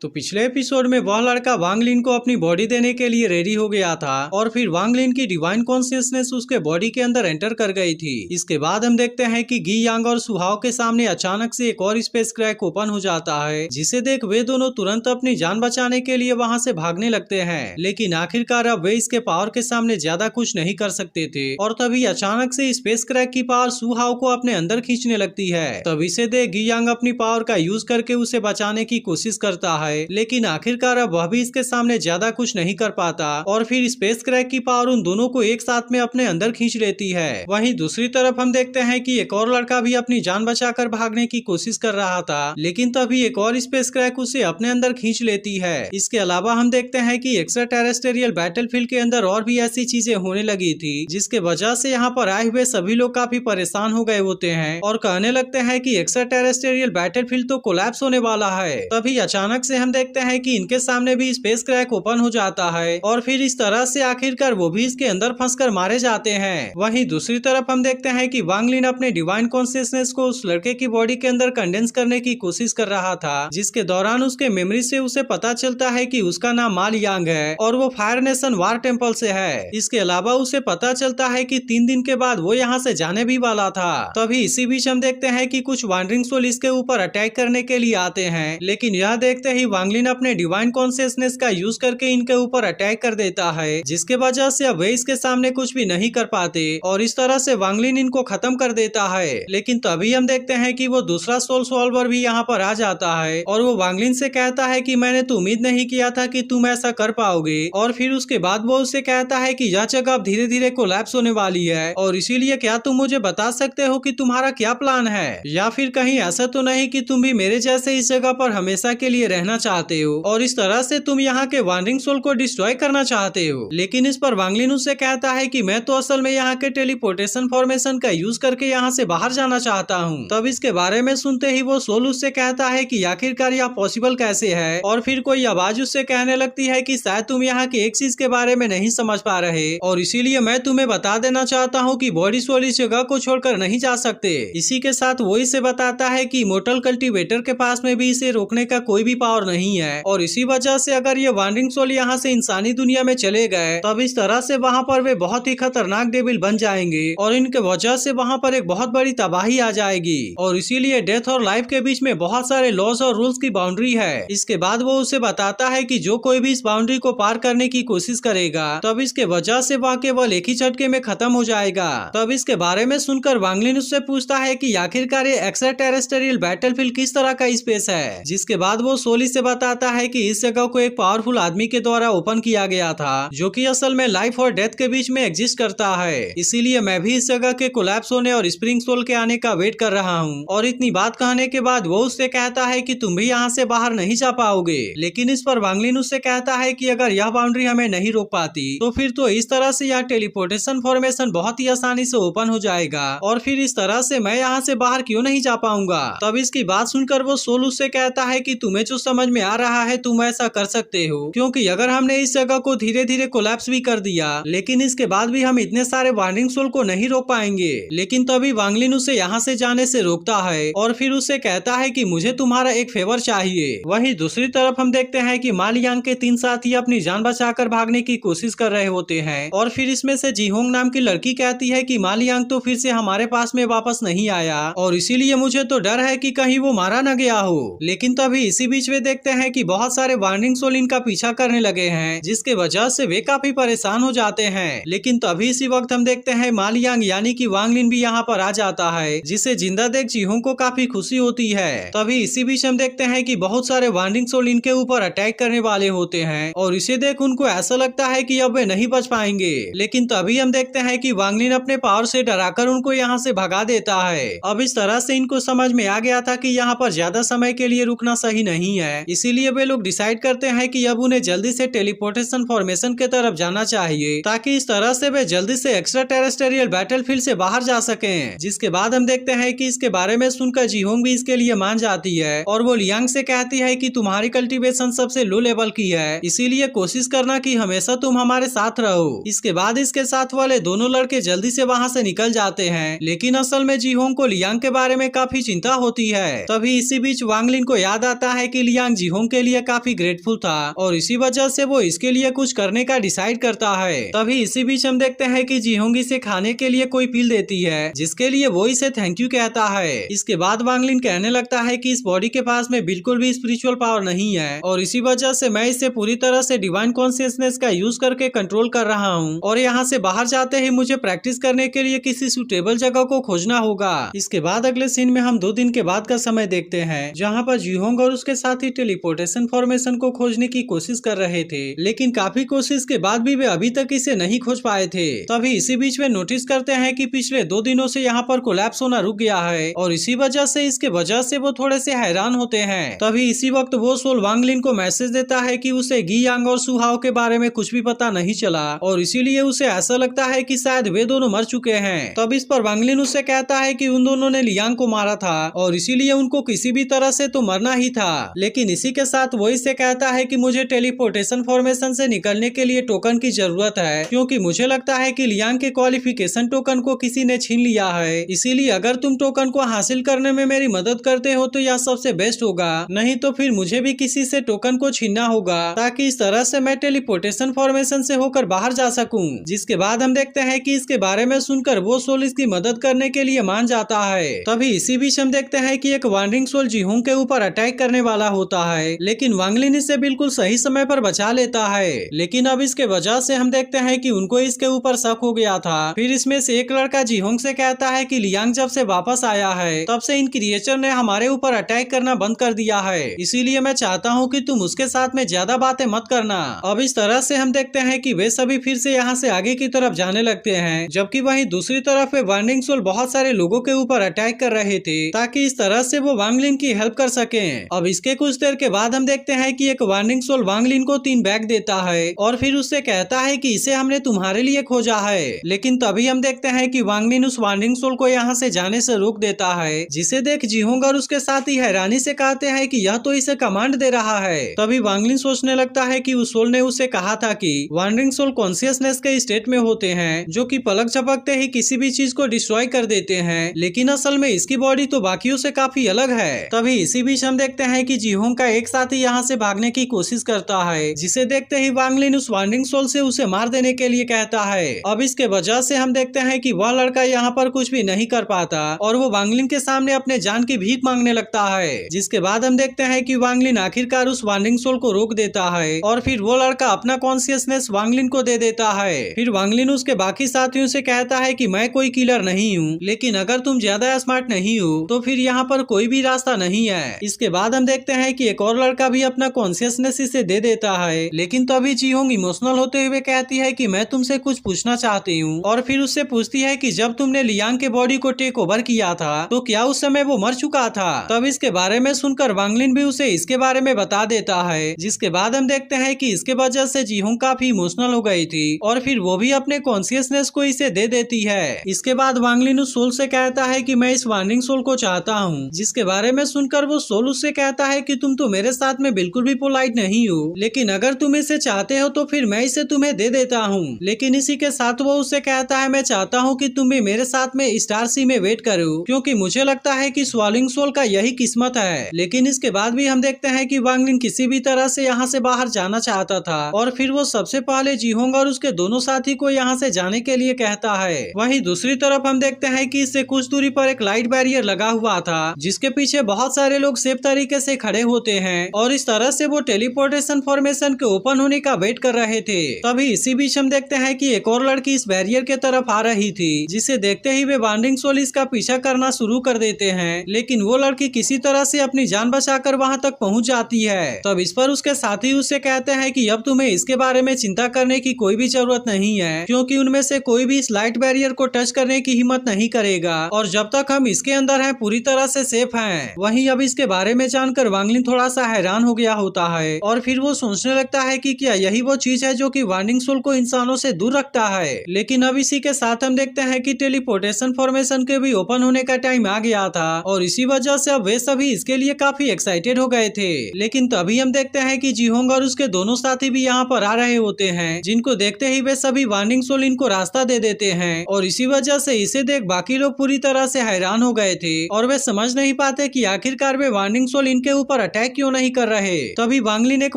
तो पिछले एपिसोड में वह लड़का वांग लिन को अपनी बॉडी देने के लिए रेडी हो गया था और फिर वांग लिन की डिवाइन कॉन्शियसनेस उसके बॉडी के अंदर एंटर कर गई थी। इसके बाद हम देखते हैं कि गी यांग और सुहाव के सामने अचानक से एक और स्पेस क्रैक ओपन हो जाता है, जिसे देख वे दोनों तुरंत अपनी जान बचाने के लिए वहां से भागने लगते हैं। लेकिन आखिरकार अब वे इसके पावर के सामने ज्यादा कुछ नहीं कर सकते थे और तभी अचानक से स्पेस क्रैक की पावर सुहाव को अपने अंदर खींचने लगती है। तब इसे देख गी यांग अपनी पावर का यूज करके उसे बचाने की कोशिश करता है, लेकिन आखिरकार अब वह भी इसके सामने ज्यादा कुछ नहीं कर पाता और फिर स्पेस क्रैक की पावर उन दोनों को एक साथ में अपने अंदर खींच लेती है। वहीं दूसरी तरफ हम देखते हैं कि एक और लड़का भी अपनी जान बचाकर भागने की कोशिश कर रहा था, लेकिन तभी एक और स्पेस क्रैक उसे अपने अंदर खींच लेती है। इसके अलावा हम देखते हैं कि एक्स्ट्रा टेरेस्टेरियल बैटलफील्ड के अंदर और भी ऐसी चीजें होने लगी थी, जिसके वजह से यहाँ पर आए हुए सभी लोग काफी परेशान हो गए होते हैं और कहने लगते हैं कि एक्स्ट्रा टेरेस्टेरियल बैटलफील्ड तो कोलैप्स होने वाला है। तभी अचानक से हम देखते हैं कि इनके सामने भी स्पेस क्रैक ओपन हो जाता है और फिर इस तरह से आखिरकार वो भी इसके अंदर फंसकर मारे जाते हैं। वहीं दूसरी तरफ हम देखते हैं कि वांग लिन अपने डिवाइन कॉन्शियसनेस को उस लड़के की बॉडी के अंदर कंडेंस करने की कोशिश कर रहा था, जिसके दौरान उसके मेमोरी से उसे पता चलता है कि उसका नाम माल यांग है और वो फायर नेशन वार टेम्पल से है। इसके अलावा उसे पता चलता है कि 3 दिन के बाद वो यहाँ से जाने भी वाला था। तभी इसी बीच हम देखते हैं कि कुछ वांडरिंग सोल इसके ऊपर अटैक करने के लिए आते हैं, लेकिन यह देखते ही वांग लिन अपने डिवाइन कॉन्शियसनेस का यूज करके इनके ऊपर अटैक कर देता है, जिसके वजह से अब वे इसके सामने कुछ भी नहीं कर पाते और इस तरह से वांग लिन इनको खत्म कर देता है। लेकिन तभी हम देखते हैं कि वो दूसरा सोल सॉल्वर भी यहाँ पर आ जाता है और वो वांग लिन से कहता है कि मैंने तो उम्मीद नहीं किया था कि तुम ऐसा कर पाओगे। और फिर उसके बाद वो उससे कहता है कि यह जगह अब धीरे धीरे कोलैप्स होने वाली है और इसीलिए क्या तुम मुझे बता सकते हो कि तुम्हारा क्या प्लान है, या फिर कहीं ऐसा तो नहीं कि तुम भी मेरे जैसे इस जगह पर हमेशा के लिए रहना चाहते हो और इस तरह से तुम यहाँ के वांडरिंग सोल को डिस्ट्रॉय करना चाहते हो। लेकिन इस पर वांग लिन उससे कहता है कि मैं तो असल में यहाँ के टेलीपोर्टेशन फॉर्मेशन का यूज करके यहाँ से बाहर जाना चाहता हूँ। तब इसके बारे में सुनते ही वो सोल उससे कहता है कि आखिरकार यह पॉसिबल कैसे है और फिर कोई आवाज उससे कहने लगती है कि शायद तुम यहाँ की एक चीज के बारे में नहीं समझ पा रहे और इसीलिए मैं तुम्हें बता देना चाहता हूँ कि बॉडी सोल इस जगह को छोड़कर नहीं जा सकते। इसी के साथ वो इसे बताता है कि इमोर्टल कल्टीवेटर के पास में भी इसे रोकने का कोई भी पावर नहीं है और इसी वजह से अगर ये वांडरिंग सोल यहाँ से इंसानी दुनिया में चले गए तब इस तरह से वहाँ पर वे बहुत ही खतरनाक डेविल बन जाएंगे और इनके वजह से वहाँ पर एक बहुत बड़ी तबाही आ जाएगी और इसीलिए डेथ और लाइफ के बीच में बहुत सारे लॉज और रूल्स की बाउंड्री है। इसके बाद वो उसे बताता है कि जो कोई भी इस बाउंड्री को पार करने की कोशिश करेगा तब इसके वजह से वह केवल एक ही झटके में खत्म हो जाएगा। तब इसके बारे में सुनकर वांग लिन उससे पूछता है कि आखिरकार ये एक्स्ट्रा टेरेस्टेरियल बैटलफील्ड किस तरह का स्पेस है, जिसके बाद वो सोली से बताता है कि इस जगह को एक पावरफुल आदमी के द्वारा ओपन किया गया था, जो कि असल में लाइफ और डेथ के बीच में एग्जिस्ट करता है। इसीलिए मैं भी इस जगह के कोलैप्स होने और स्प्रिंग सोल के आने का वेट कर रहा हूँ। और इतनी बात कहने के बाद वो उससे कहता है कि तुम भी यहाँ से बाहर नहीं जा पाओगे। लेकिन इस पर वांग लिन उससे कहता है कि अगर यह बाउंड्री हमें नहीं रोक पाती तो फिर तो इस तरह से यह टेलीपोर्टेशन फॉर्मेशन बहुत ही आसानी से ओपन हो जाएगा और फिर इस तरह से मैं यहाँ से बाहर क्यों नहीं जा पाऊंगा। तब इसकी बात सुनकर वो सोल उससे कहता है कि तुम्हें जो समझ में आ रहा है तुम ऐसा कर सकते हो, क्योंकि अगर हमने इस जगह को धीरे धीरे कोलैप्स भी कर दिया लेकिन इसके बाद भी हम इतने सारे वांडरिंग सोल को नहीं रोक पाएंगे। लेकिन तभी वांग लिन उसे यहाँ से जाने से रोकता है और फिर उससे कहता है कि मुझे तुम्हारा एक फेवर चाहिए। वहीं दूसरी तरफ हम देखते हैं कि माल यांग के 3 साथी अपनी जान बचाकर भागने की कोशिश कर रहे होते हैं और फिर इसमें से जीहोंग नाम की लड़की कहती है कि माल यांग तो फिर से हमारे पास में वापस नहीं आया और इसीलिए मुझे तो डर है कि कहीं वो मारा न गया हो। लेकिन तभी इसी बीच में देखते हैं कि बहुत सारे वांडरिंग सोल इनका पीछा करने लगे हैं, जिसके वजह से वे काफी परेशान हो जाते हैं। लेकिन तभी इसी वक्त हम देखते हैं माल यांग यानी कि वांग लिन भी यहाँ पर आ जाता है, जिसे जिंदा देख जीहोंग को काफी खुशी होती है। तभी इसी बीच हम देखते हैं कि बहुत सारे वांडरिंग सोल इनके ऊपर अटैक करने वाले होते हैं और इसे देख उनको ऐसा लगता है कि अब वे नहीं बच पाएंगे। लेकिन तभी हम देखते हैं कि वांग लिन अपने पावर से डराकर उनको यहाँ से भगा देता है। अब इस तरह से इनको समझ में आ गया था कि यहाँ पर ज्यादा समय के लिए रुकना सही नहीं है, इसीलिए वे लोग डिसाइड करते हैं कि अब उन्हें जल्दी से टेलीपोर्टेशन फॉर्मेशन के तरफ जाना चाहिए, ताकि इस तरह से वे जल्दी से एक्स्ट्रा टेरेस्टेरियल बैटलफील्ड से बाहर जा सकें। जिसके बाद हम देखते हैं कि इसके बारे में सुनकर जीहोंग भी इसके लिए मान जाती है और वो लियांग से कहती है कि तुम्हारी कल्टीवेशन सबसे लो लेवल की है, इसीलिए कोशिश करना कि हमेशा तुम हमारे साथ रहो। इसके बाद इसके साथ वाले दोनों लड़के जल्दी से वहाँ से निकल जाते हैं, लेकिन असल में जीहोंग को लियांग के बारे में काफी चिंता होती है। तभी इसी बीच वांग लिन को याद आता है कि लियांग लियांग जीहोंग के लिए काफी ग्रेटफुल था और इसी वजह से वो इसके लिए कुछ करने का डिसाइड करता है। तभी इसी बीच हम देखते हैं कि जीहोंग इसे खाने के लिए कोई पील देती है, जिसके लिए वो इसे थैंक यू कहता है। इसके बाद वांग लिन कहने लगता है कि इस बॉडी के पास में बिल्कुल भी स्पिरिचुअल पावर नहीं है और इसी वजह से मैं इसे पूरी तरह से डिवाइन कॉन्शियसनेस का यूज करके कंट्रोल कर रहा हूँ और यहाँ से बाहर जाते ही मुझे प्रैक्टिस करने के लिए किसी सुटेबल जगह को खोजना होगा। इसके बाद अगले सीन में हम 2 दिन के बाद का समय देखते हैं, जहाँ पर जीहोंग और उसके साथी टेलीपोर्टेशन फॉर्मेशन को खोजने की कोशिश कर रहे थे, लेकिन काफी कोशिश के बाद भी वे अभी तक इसे नहीं खोज पाए थे। तभी इसी बीच में नोटिस करते हैं कि पिछले 2 दिनों से यहाँ पर कोलैप्स होना रुक गया है और इसी वजह से इसके वजह से वो थोड़े से हैरान होते हैं। तभी इसी वक्त वो सोल वांग लिन को मैसेज देता है कि उसे गी यांग और सुहाओ के बारे में कुछ भी पता नहीं चला और इसीलिए उसे ऐसा लगता है कि शायद वे दोनों मर चुके हैं। तब इस पर वांग लिन उससे कहता है कि उन दोनों ने लियांग को मारा था और इसीलिए उनको किसी भी तरह से तो मरना ही था, लेकिन इसी के साथ वो इससे कहता है कि मुझे टेलीपोर्टेशन फॉर्मेशन से निकलने के लिए टोकन की जरूरत है, क्योंकि मुझे लगता है कि लियांग के क्वालिफिकेशन टोकन को किसी ने छीन लिया है। इसीलिए अगर तुम टोकन को हासिल करने में मेरी मदद करते हो तो यह सबसे बेस्ट होगा, नहीं तो फिर मुझे भी किसी से टोकन को छीनना होगा ताकि इस तरह से मैं टेलीपोर्टेशन फॉर्मेशन से होकर बाहर जा सकूं। जिसके बाद हम देखते हैं कि इसके बारे में सुनकर वो सोल इसकी मदद करने के लिए मान जाता है। तभी इसी बीच हम देखते हैं कि एक वांडरिंग सोल जीहोंग के ऊपर अटैक करने वाला होता है, लेकिन वांग लिन इसे बिल्कुल सही समय पर बचा लेता है। लेकिन अब इसके वजह से हम देखते हैं कि उनको इसके ऊपर शक हो गया था। फिर इसमें से एक लड़का जीहोंग से कहता है कि लियांग जब से वापस आया है तब से इन क्रिएचर ने हमारे ऊपर अटैक करना बंद कर दिया है, इसीलिए मैं चाहता हूँ कि तुम उसके साथ में ज्यादा बातें मत करना। अब इस तरह से हम देखते हैं कि वे सभी फिर से यहाँ से आगे की तरफ जाने लगते हैं, जबकि वहीं दूसरी तरफ वे वांडरिंग सोल बहुत सारे लोगों के ऊपर अटैक कर रहे थे ताकि इस तरह से वो वांग लिन की हेल्प कर सकें। अब इसके कुछ देर के बाद हम देखते हैं कि एक वांडरिंग सोल वांग लिन को 3 बैग देता है और फिर उससे कहता है कि इसे हमने तुम्हारे लिए खोजा है। लेकिन तभी हम देखते हैं कि वांग लिन उस वांडरिंग सोल को यहाँ से जाने से रोक देता है, जिसे देख जीहोंग और उसके साथी हैरानी से कहते हैं कि यह तो इसे कमांड दे रहा है। तभी वांग लिन सोचने लगता है कि उस सोल ने उसे कहा था कि वांडरिंग सोल कॉन्शियसनेस के स्टेट में होते हैं जो कि पलक झपकते ही किसी भी चीज को डिस्ट्रॉय कर देते हैं, लेकिन असल में इसकी बॉडी तो बाकियों से काफी अलग है। तभी इसी बीच हम देखते हैं कि जीहोंग का एक साथी यहाँ से भागने की कोशिश करता है, जिसे देखते ही वांग लिन उस वांडरिंग सोल से उसे मार देने के लिए कहता है। अब इसके वजह से हम देखते हैं कि वह लड़का यहाँ पर कुछ भी नहीं कर पाता और वो वांग लिन के सामने अपने जान की भीख मांगने लगता है। जिसके बाद हम देखते हैं कि वांग लिन आखिरकार उस वांडरिंग सोल को रोक देता है और फिर वो लड़का अपना कॉन्शियसनेस वांग लिन को दे देता है। फिर वांग लिन उसके बाकी साथियों से कहता है कि मैं कोई किलर नहीं हूँ, लेकिन अगर तुम ज्यादा स्मार्ट नहीं हो तो फिर यहाँ पर कोई भी रास्ता नहीं है। इसके बाद हम देखते हैं कि एक और लड़का भी अपना कॉन्शियसनेस इसे दे देता है, लेकिन तभी जीहोंग इमोशनल होते हुए कहती है कि मैं तुमसे कुछ पूछना चाहती हूँ और फिर उससे पूछती है कि जब तुमने लियांग के बॉडी को टेक ओवर किया था तो क्या उस समय वो मर चुका था। तब इसके बारे में सुनकर वांग लिन भी उसे इसके बारे में बता देता है, जिसके बाद हम देखते हैं कि इसके वजह से जीहोंग काफी इमोशनल हो गई थी और फिर वो भी अपने कॉन्शियसनेस को इसे दे देती है। इसके बाद वांग लिन उस सोल से कहता है कि मैं इस वांडरिंग सोल को चाहता हूँ, जिसके बारे में सुनकर वो सोल उससे कहता है कि तुम तो मेरे साथ में बिल्कुल भी पोलाइट नहीं हो, लेकिन अगर तुम इसे चाहते हो तो फिर मैं इसे तुम्हें दे देता हूँ। लेकिन इसी के साथ वो उससे कहता है मैं चाहता हूँ कि तुम भी मेरे साथ में स्टार सी में वेट करो, क्योंकि मुझे लगता है कि स्वॉलिंग सोल का यही किस्मत है। लेकिन इसके बाद भी हम देखते हैं कि वांग लिन किसी भी तरह से यहाँ से बाहर जाना चाहता था और फिर वो सबसे पहले जीहोंग और उसके दोनों साथी को यहाँ से जाने के लिए कहता है। वहीं दूसरी तरफ हम देखते हैं कि इससे कुछ दूरी पर एक लाइट बैरियर लगा हुआ था, जिसके पीछे बहुत सारे लोग सेफ तरीके से खड़े होते हैं और इस तरह से वो टेलीपोर्टेशन फॉर्मेशन के ओपन होने का वेट कर रहे थे। तभी इसी बीच हम देखते हैं कि एक और लड़की इस बैरियर के तरफ आ रही थी, जिसे देखते ही वे वांडरिंग सोल इसका पीछा करना शुरू कर देते हैं, लेकिन वो लड़की किसी तरह से अपनी जान बचाकर वहां तक पहुंच जाती है। तब इस पर उसके साथी उससे कहते हैं कि अब तुम्हें इसके बारे में चिंता करने की कोई भी जरूरत नहीं है, क्योंकि उनमें से कोई भी इस लाइट बैरियर को टच करने की हिम्मत नहीं करेगा और जब तक हम इसके अंदर हैं पूरी तरह से सेफ हैं। वहीं अब इसके बारे में जानकर वांग लिन थोड़ा सा हैरान हो गया होता है और फिर वो सोचने लगता है कि क्या यही वो चीज है जो कि वांडरिंग सोल को इंसानों से दूर रखता है। लेकिन अब इसी के साथ हम देखते हैं कि टेलीपोर्टेशन फॉर्मेशन के भी ओपन होने का टाइम आ गया था और इसी वजह से अब वे सभी इसके लिए काफी एक्साइटेड हो गए थे। लेकिन तभी हम देखते हैं कि जीहोंग और उसके दोनों साथी भी यहाँ पर आ रहे होते हैं, जिनको देखते ही वे सभी वांडरिंग सोल इनको रास्ता दे देते हैं और इसी वजह से इसे देख बाकी लोग पूरी तरह से हैरान हो गए थे और वे समझ नहीं पाते कि आखिरकार वे वांडरिंग सोल इनके ऊपर अटैक क्यों नहीं कर रहे। तभी वांगलिन एक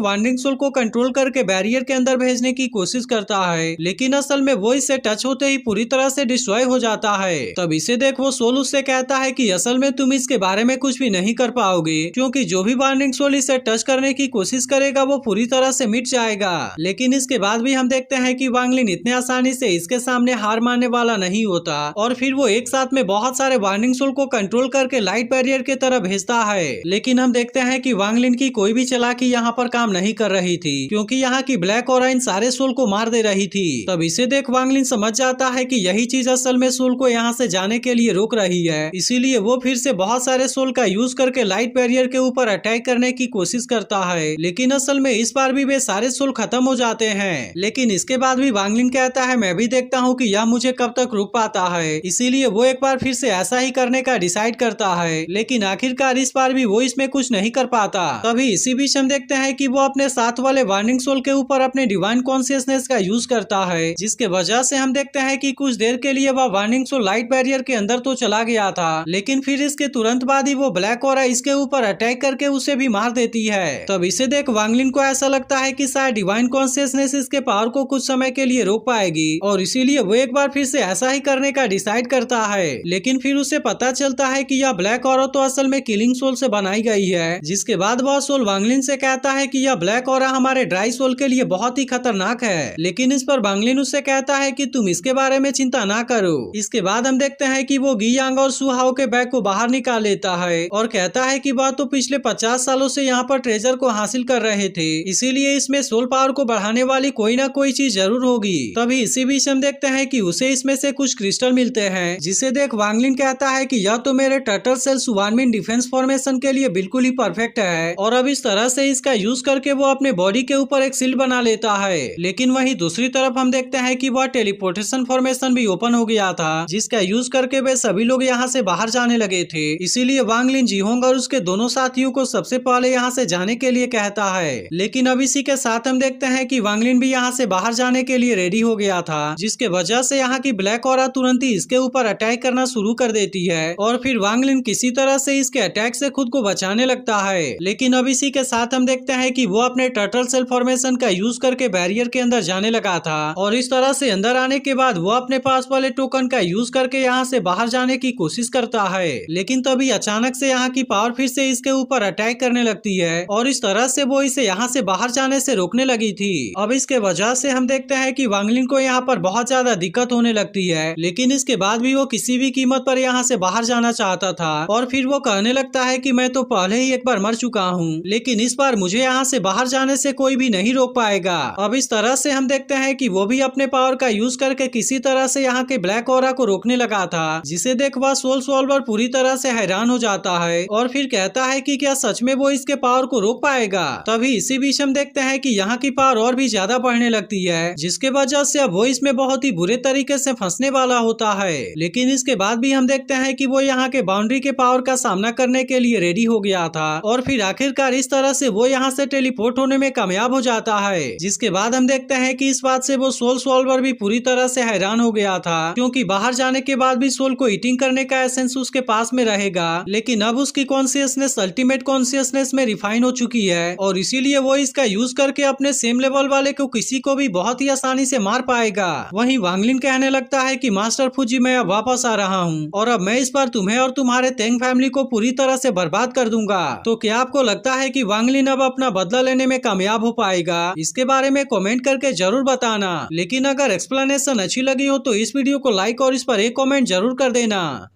वांडरिंग सोल को कंट्रोल करके बैरियर के अंदर भेजने की कोशिश करता है, लेकिन असल में वो इससे टच होते ही पूरी तरह से डिस्ट्रॉय हो जाता है। तब इसे देख वो सोल उससे कहता है कि असल में तुम इसके बारे में कुछ भी नहीं कर पाओगे, क्योंकि जो भी वांडरिंग सोल इसे टच करने की कोशिश करेगा वो पूरी तरह से मिट जाएगा। लेकिन इसके बाद भी हम देखते हैं कि वांगलिन इतने आसानी से इसके सामने हार मानने वाला नहीं होता और फिर वो एक साथ में बहुत सारे वांडरिंग सोल को कंट्रोल करके लाइट बैरियर की तरफ भेजता है। लेकिन हम देखते हैं कि वांगलिन की कोई भी चालाकी यहाँ पर काम नहीं कर रही थी, क्योंकि यहाँ की ब्लैक ऑरा इन सारे सोल को मार दे रही थी। तब इसे देख वांगलिन समझ जाता है कि यही चीज असल में सोल को यहाँ से जाने के लिए रोक रही है, इसीलिए वो फिर से बहुत सारे सोल का यूज करके लाइट बैरियर के ऊपर अटैक करने की कोशिश करता है। लेकिन असल में इस बार भी वे सारे सोल खत्म हो जाते हैं। लेकिन इसके बाद भी वांगलिन कहता है मैं भी देखता हूँ कि यह मुझे कब तक रोक पाता है, इसीलिए वो एक बार फिर से ऐसा ही करने का डिसाइड करता है। लेकिन आखिरकार इस बार भी वो इसमें कुछ नहीं कर पाता। तभी इसी बीच हम देखते हैं कि वो अपने साथ वाले वांडरिंग सोल के ऊपर अपने डिवाइन कॉन्शियसनेस का यूज करता है, जिसके वजह से हम देखते हैं कि कुछ देर के लिए वह वांडरिंग सोल लाइट बैरियर के अंदर तो चला गया था, लेकिन फिर इसके तुरंत बाद ही वो ब्लैक ऑरा इसके ऊपर अटैक करके उसे भी मार देती है। तब इसे देख वांगलिन को ऐसा लगता है कि शायद डिवाइन कॉन्शियसनेस इसके पावर को कुछ समय के लिए रोक पाएगी और इसीलिए वो एक बार फिर से ऐसा ही करने का डिसाइड करता है। लेकिन फिर उसे पता चलता है कि यह ब्लैक ऑरा तो असल में किलिंग सोल से बनाई गई है, जिसके बाद वह सोल वांगलिन से कहता है कि यह ब्लैक ऑरा हमारे ड्राई सोल के लिए बहुत ही खतरनाक है। लेकिन इस पर वांगलिन उससे कहता है कि तुम इसके बारे में चिंता ना करो। इसके बाद हम देखते हैं कि वो गी यांग और सु हाओ के बैग को बाहर निकाल लेता है और कहता है कि वह तो पिछले 50 सालों से यहाँ पर ट्रेजर को हासिल कर रहे थे, इसीलिए इसमें सोल पावर को बढ़ाने वाली कोई ना कोई चीज जरूर होगी। तभी इसी बीच हम देखते हैं कि उसे इसमें से कुछ क्रिस्टल मिलते हैं, जिसे देख वांगलिन कहता है कि यह तो मेरे टर्टल सेल सुवानमिन डिफेंस फॉर्मेशन के लिए बिल्कुल ही परफेक्ट है और अब इस तरह से इसका यूज करके वो अपने बॉडी के ऊपर एक शील्ड बना लेता है। लेकिन वहीं दूसरी तरफ हम देखते हैं कि वह टेलीपोर्टेशन फॉर्मेशन भी ओपन हो गया था, जिसका यूज करके वे सभी लोग यहाँ से बाहर जाने लगे थे। इसीलिए वांगलिन जीहोंग और उसके दोनों साथियों को सबसे पहले यहाँ से जाने के लिए कहता है। लेकिन अब इसी के साथ हम देखते हैं कि वांगलिन भी यहाँ से बाहर जाने के लिए रेडी हो गया था, जिसके वजह से यहाँ की ब्लैक ऑरा तुरंत ही इसके ऊपर अटैक करना शुरू कर देती है और फिर वांगलिन किसी तरह से इसके अटैक से खुद को बचाने लगता है। लेकिन अब इसी के साथ हम देखते हैं कि वो अपने टर्टल सेल फॉर्मेशन का यूज करके बैरियर के अंदर जाने लगा था और इस तरह से अंदर आने के बाद वो अपने पास वाले टोकन का यूज करके यहाँ से बाहर जाने की कोशिश करता है। लेकिन तभी अचानक से यहाँ की पावर फिर से इसके ऊपर अटैक करने लगती है और इस तरह से वो इसे यहाँ से बाहर जाने से रोकने लगी थी। अब इसके वजह से हम देखते हैं कि वांगलिन को यहाँ पर बहुत ज्यादा दिक्कत होने लगती है, लेकिन इसके बाद भी वो किसी भी कीमत पर यहाँ से बाहर जाना चाहता था और फिर वो कहने लगता है कि मैं तो पहले ही एक बार मर चुका हूँ, लेकिन इस बार मुझे यहाँ से बाहर जाने से कोई भी नहीं रोक पाएगा। अब इस तरह से हम देखते हैं कि वो भी अपने पावर का यूज करके किसी तरह से यहाँ के ब्लैक ऑरा को रोकने लगा था, जिसे देख वह सोल सॉल्वर पूरी तरह से हैरान हो जाता है और फिर कहता है कि क्या सच में वो इसके पावर को रोक पाएगा। तभी इसी बीच हम देखते हैं कि यहाँ की पावर और भी ज्यादा बढ़ने लगती है, जिसके वजह से अब वो इसमें बहुत ही बुरे तरीके से फंसने वाला होता है। लेकिन इसके बाद भी हम देखते हैं कि वो यहाँ के बाउंड्री के पावर का सामना करने के लिए रेडी हो गया था और फिर आखिरकार इस तरह से वो यहाँ से टेलीपोर्ट होने में कामयाब हो जाता है। जिसके बाद हम देखते हैं कि इस बात से वो सोल सॉल्वर भी पूरी तरह से हैरान हो गया था, क्योंकि बाहर जाने के बाद भी सोल को ईटिंग करने का एसेंस उसके पास में रहेगा, लेकिन अब उसकी कॉन्शियसनेस अल्टीमेट कॉन्शियसनेस में रिफाइन हो चुकी है और इसीलिए वो इसका यूज करके अपने सेम लेवल वाले को किसी को भी बहुत ही आसानी से मार पाएगा। वहीं वांगलिन कहने लगता है कि मास्टर फूजी मैं अब वापस आ रहा हूँ और अब मैं इस बार तुम्हें और तुम्हारे तेंग फैमिली को पूरी तरह से बर्बाद कर दूंगा। तो क्या आपको लगता है कि वांगलिन अब अपना बदला लेने में कामयाब हो पाएगा? इसके बारे में कमेंट करके जरूर बताना। लेकिन अगर एक्सप्लेनेशन अच्छी लगी हो तो इस वीडियो को लाइक और इस पर एक कमेंट जरूर कर देना।